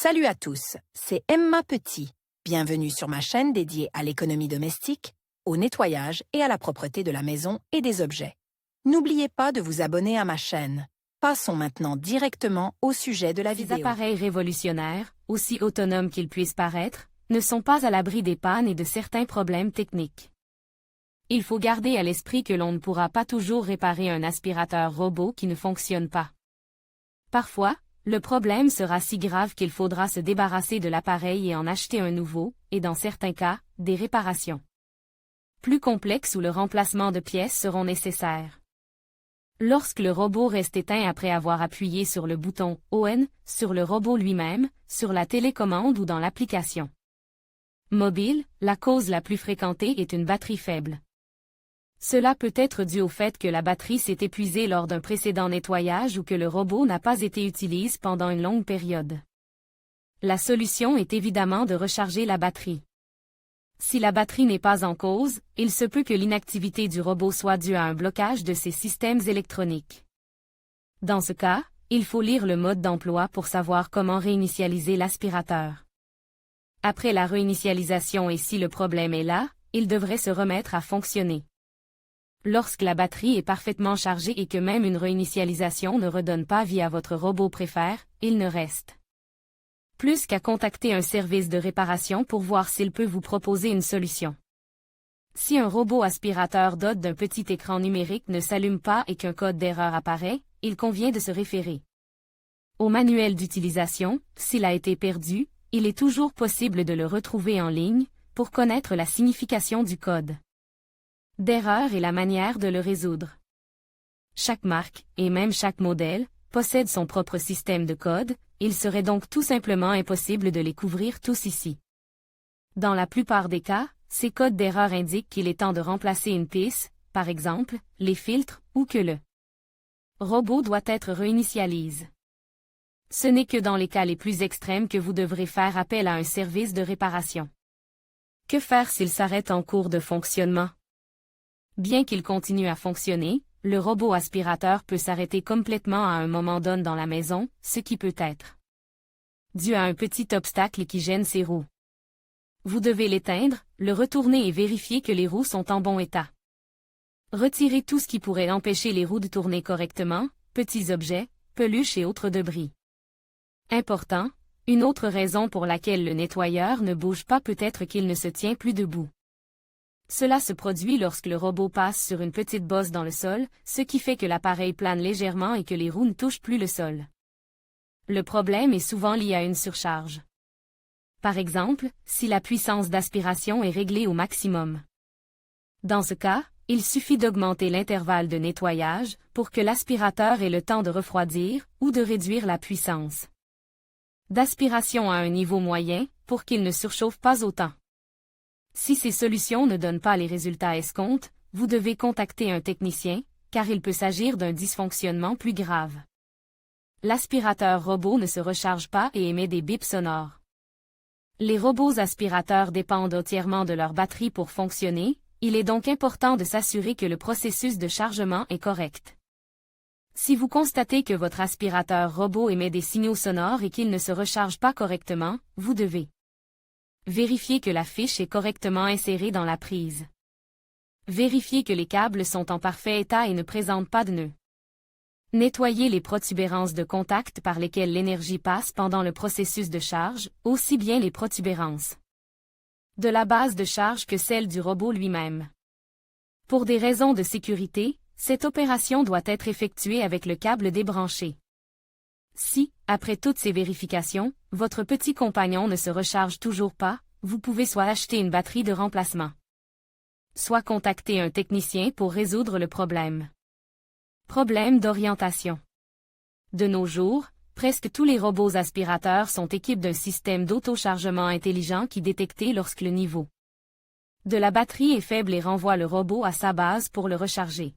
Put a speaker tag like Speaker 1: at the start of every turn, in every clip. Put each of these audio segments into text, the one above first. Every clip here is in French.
Speaker 1: Salut à tous, c'est Emma Petit. Bienvenue sur ma chaîne dédiée à l'économie domestique, au nettoyage et à la propreté de la maison et des objets. N'oubliez pas de vous abonner à ma chaîne. Passons maintenant directement au sujet de la vidéo.
Speaker 2: Ces appareils révolutionnaires, aussi autonomes qu'ils puissent paraître, ne sont pas à l'abri des pannes et de certains problèmes techniques. Il faut garder à l'esprit que l'on ne pourra pas toujours réparer un aspirateur robot qui ne fonctionne pas. Parfois, le problème sera si grave qu'il faudra se débarrasser de l'appareil et en acheter un nouveau, et dans certains cas, des réparations plus complexes ou le remplacement de pièces seront nécessaires. Lorsque le robot reste éteint après avoir appuyé sur le bouton « On » sur le robot lui-même, sur la télécommande ou dans l'application mobile, la cause la plus fréquentée est une batterie faible. Cela peut être dû au fait que la batterie s'est épuisée lors d'un précédent nettoyage ou que le robot n'a pas été utilisé pendant une longue période. La solution est évidemment de recharger la batterie. Si la batterie n'est pas en cause, il se peut que l'inactivité du robot soit due à un blocage de ses systèmes électroniques. Dans ce cas, il faut lire le mode d'emploi pour savoir comment réinitialiser l'aspirateur. Après la réinitialisation et si le problème est là, il devrait se remettre à fonctionner. Lorsque la batterie est parfaitement chargée et que même une réinitialisation ne redonne pas vie à votre robot préféré, il ne reste plus qu'à contacter un service de réparation pour voir s'il peut vous proposer une solution. Si un robot aspirateur doté d'un petit écran numérique ne s'allume pas et qu'un code d'erreur apparaît, il convient de se référer au manuel d'utilisation. S'il a été perdu, il est toujours possible de le retrouver en ligne, pour connaître la signification du code d'erreur et la manière de le résoudre. Chaque marque, et même chaque modèle, possède son propre système de code, il serait donc tout simplement impossible de les couvrir tous ici. Dans la plupart des cas, ces codes d'erreur indiquent qu'il est temps de remplacer une pièce, par exemple, les filtres, ou que le robot doit être réinitialisé. Ce n'est que dans les cas les plus extrêmes que vous devrez faire appel à un service de réparation. Que faire s'il s'arrête en cours de fonctionnement? Bien qu'il continue à fonctionner, le robot aspirateur peut s'arrêter complètement à un moment donné dans la maison, ce qui peut être dû à un petit obstacle qui gêne ses roues. Vous devez l'éteindre, le retourner et vérifier que les roues sont en bon état. Retirez tout ce qui pourrait empêcher les roues de tourner correctement, petits objets, peluches et autres débris. Important, une autre raison pour laquelle le nettoyeur ne bouge pas peut être qu'il ne se tient plus debout. Cela se produit lorsque le robot passe sur une petite bosse dans le sol, ce qui fait que l'appareil plane légèrement et que les roues ne touchent plus le sol. Le problème est souvent lié à une surcharge. Par exemple, si la puissance d'aspiration est réglée au maximum. Dans ce cas, il suffit d'augmenter l'intervalle de nettoyage pour que l'aspirateur ait le temps de refroidir ou de réduire la puissance d'aspiration à un niveau moyen pour qu'il ne surchauffe pas autant. Si ces solutions ne donnent pas les résultats escomptés, vous devez contacter un technicien, car il peut s'agir d'un dysfonctionnement plus grave. L'aspirateur robot ne se recharge pas et émet des bips sonores. Les robots aspirateurs dépendent entièrement de leur batterie pour fonctionner, il est donc important de s'assurer que le processus de chargement est correct. Si vous constatez que votre aspirateur robot émet des signaux sonores et qu'il ne se recharge pas correctement, vous devez vérifier que la fiche est correctement insérée dans la prise. Vérifiez que les câbles sont en parfait état et ne présentent pas de nœuds. Nettoyez les protubérances de contact par lesquelles l'énergie passe pendant le processus de charge, aussi bien les protubérances de la base de charge que celles du robot lui-même. Pour des raisons de sécurité, cette opération doit être effectuée avec le câble débranché. Si, après toutes ces vérifications, votre petit compagnon ne se recharge toujours pas, vous pouvez soit acheter une batterie de remplacement, soit contacter un technicien pour résoudre le problème. Problème d'orientation. De nos jours, presque tous les robots aspirateurs sont équipés d'un système d'autochargement intelligent qui détecte lorsque le niveau de la batterie est faible et renvoie le robot à sa base pour le recharger.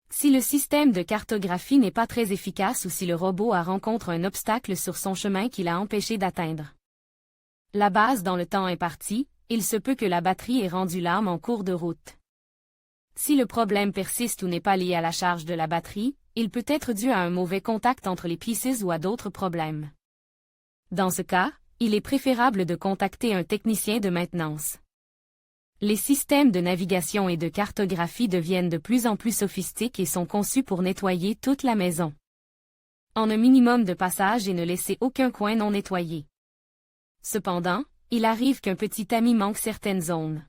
Speaker 2: Si le système de cartographie n'est pas très efficace ou si le robot rencontre un obstacle sur son chemin qui l'a empêché d'atteindre la base dans le temps imparti, il se peut que la batterie ait rendu l'âme en cours de route. Si le problème persiste ou n'est pas lié à la charge de la batterie, il peut être dû à un mauvais contact entre les pièces ou à d'autres problèmes. Dans ce cas, il est préférable de contacter un technicien de maintenance. Les systèmes de navigation et de cartographie deviennent de plus en plus sophistiqués et sont conçus pour nettoyer toute la maison. En un minimum de passage et ne laisser aucun coin non nettoyé. Cependant, il arrive qu'un petit ami manque certaines zones.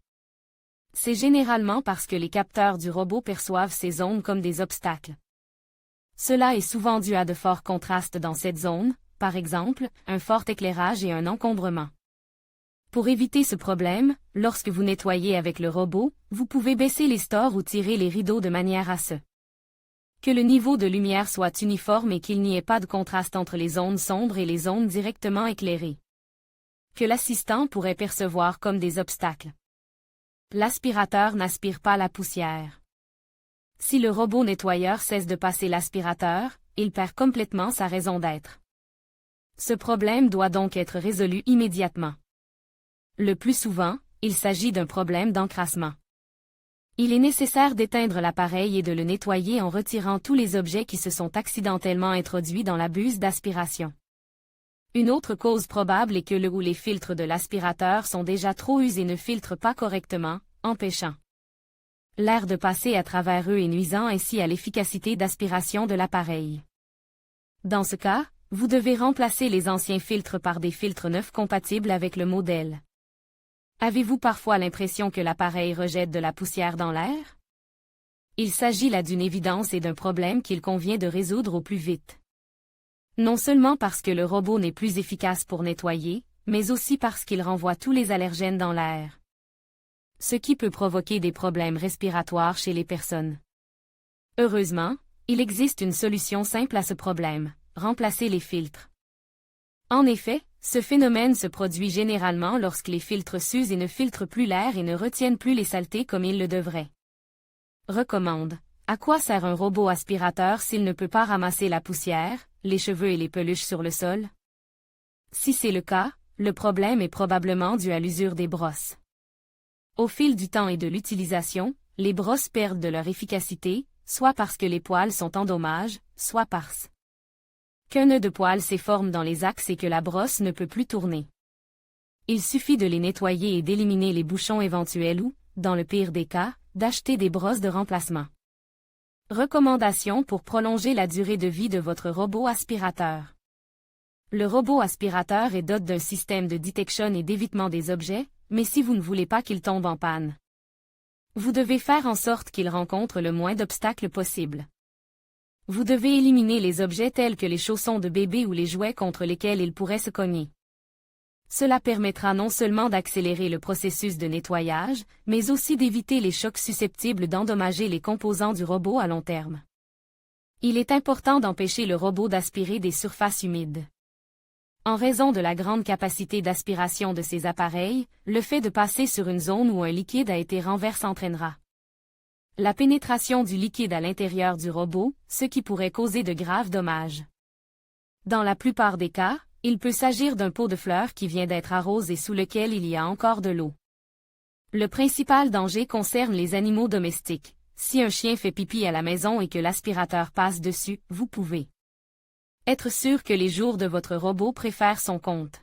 Speaker 2: C'est généralement parce que les capteurs du robot perçoivent ces zones comme des obstacles. Cela est souvent dû à de forts contrastes dans cette zone, par exemple, un fort éclairage et un encombrement. Pour éviter ce problème, lorsque vous nettoyez avec le robot, vous pouvez baisser les stores ou tirer les rideaux de manière à ce que le niveau de lumière soit uniforme et qu'il n'y ait pas de contraste entre les zones sombres et les zones directement éclairées, que l'assistant pourrait percevoir comme des obstacles. L'aspirateur n'aspire pas la poussière. Si le robot nettoyeur cesse de passer l'aspirateur, il perd complètement sa raison d'être. Ce problème doit donc être résolu immédiatement. Le plus souvent, il s'agit d'un problème d'encrassement. Il est nécessaire d'éteindre l'appareil et de le nettoyer en retirant tous les objets qui se sont accidentellement introduits dans la buse d'aspiration. Une autre cause probable est que le ou les filtres de l'aspirateur sont déjà trop usés et ne filtrent pas correctement, empêchant l'air de passer à travers eux et nuisant ainsi à l'efficacité d'aspiration de l'appareil. Dans ce cas, vous devez remplacer les anciens filtres par des filtres neufs compatibles avec le modèle. Avez-vous parfois l'impression que l'appareil rejette de la poussière dans l'air? Il s'agit là d'une évidence et d'un problème qu'il convient de résoudre au plus vite. Non seulement parce que le robot n'est plus efficace pour nettoyer, mais aussi parce qu'il renvoie tous les allergènes dans l'air. Ce qui peut provoquer des problèmes respiratoires chez les personnes. Heureusement, il existe une solution simple à ce problème: remplacer les filtres. En effet, ce phénomène se produit généralement lorsque les filtres s'usent et ne filtrent plus l'air et ne retiennent plus les saletés comme ils le devraient. Recommande. À quoi sert un robot aspirateur s'il ne peut pas ramasser la poussière, les cheveux et les peluches sur le sol? Si c'est le cas, le problème est probablement dû à l'usure des brosses. Au fil du temps et de l'utilisation, les brosses perdent de leur efficacité, soit parce que les poils sont en dommage, soit parce qu'un nœud de poils s'efforme dans les axes et que la brosse ne peut plus tourner. Il suffit de les nettoyer et d'éliminer les bouchons éventuels ou, dans le pire des cas, d'acheter des brosses de remplacement. Recommandations pour prolonger la durée de vie de votre robot aspirateur. Le robot aspirateur est doté d'un système de detection et d'évitement des objets, mais si vous ne voulez pas qu'il tombe en panne, vous devez faire en sorte qu'il rencontre le moins d'obstacles possible. Vous devez éliminer les objets tels que les chaussons de bébé ou les jouets contre lesquels il pourrait se cogner. Cela permettra non seulement d'accélérer le processus de nettoyage, mais aussi d'éviter les chocs susceptibles d'endommager les composants du robot à long terme. Il est important d'empêcher le robot d'aspirer des surfaces humides. En raison de la grande capacité d'aspiration de ces appareils, le fait de passer sur une zone où un liquide a été renversé entraînera la pénétration du liquide à l'intérieur du robot, ce qui pourrait causer de graves dommages. Dans la plupart des cas, il peut s'agir d'un pot de fleurs qui vient d'être arrosé et sous lequel il y a encore de l'eau. Le principal danger concerne les animaux domestiques. Si un chien fait pipi à la maison et que l'aspirateur passe dessus, vous pouvez être sûr que les jours de votre robot préfèrent son compte.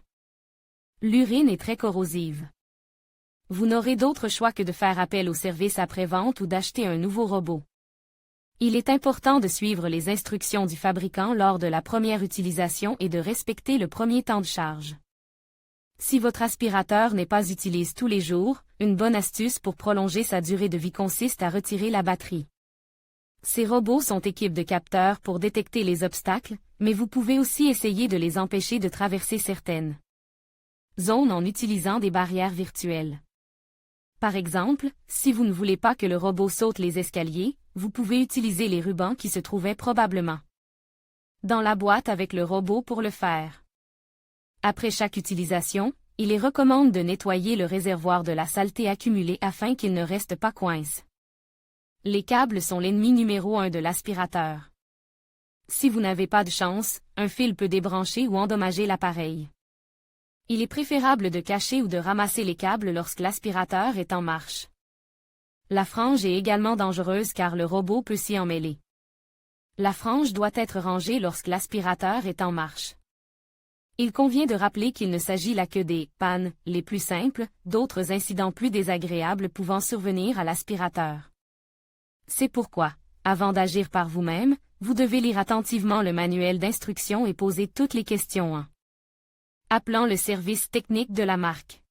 Speaker 2: L'urine est très corrosive. Vous n'aurez d'autre choix que de faire appel au service après-vente ou d'acheter un nouveau robot. Il est important de suivre les instructions du fabricant lors de la première utilisation et de respecter le premier temps de charge. Si votre aspirateur n'est pas utilisé tous les jours, une bonne astuce pour prolonger sa durée de vie consiste à retirer la batterie. Ces robots sont équipés de capteurs pour détecter les obstacles, mais vous pouvez aussi essayer de les empêcher de traverser certaines zones en utilisant des barrières virtuelles. Par exemple, si vous ne voulez pas que le robot saute les escaliers, vous pouvez utiliser les rubans qui se trouvaient probablement dans la boîte avec le robot pour le faire. Après chaque utilisation, il est recommandé de nettoyer le réservoir de la saleté accumulée afin qu'il ne reste pas coincé. Les câbles sont l'ennemi numéro 1 de l'aspirateur. Si vous n'avez pas de chance, un fil peut débrancher ou endommager l'appareil. Il est préférable de cacher ou de ramasser les câbles lorsque l'aspirateur est en marche. La frange est également dangereuse car le robot peut s'y emmêler. La frange doit être rangée lorsque l'aspirateur est en marche. Il convient de rappeler qu'il ne s'agit là que des pannes les plus simples, d'autres incidents plus désagréables pouvant survenir à l'aspirateur. C'est pourquoi, avant d'agir par vous-même, vous devez lire attentivement le manuel d'instruction et poser toutes les questions en appelant le service technique de la marque.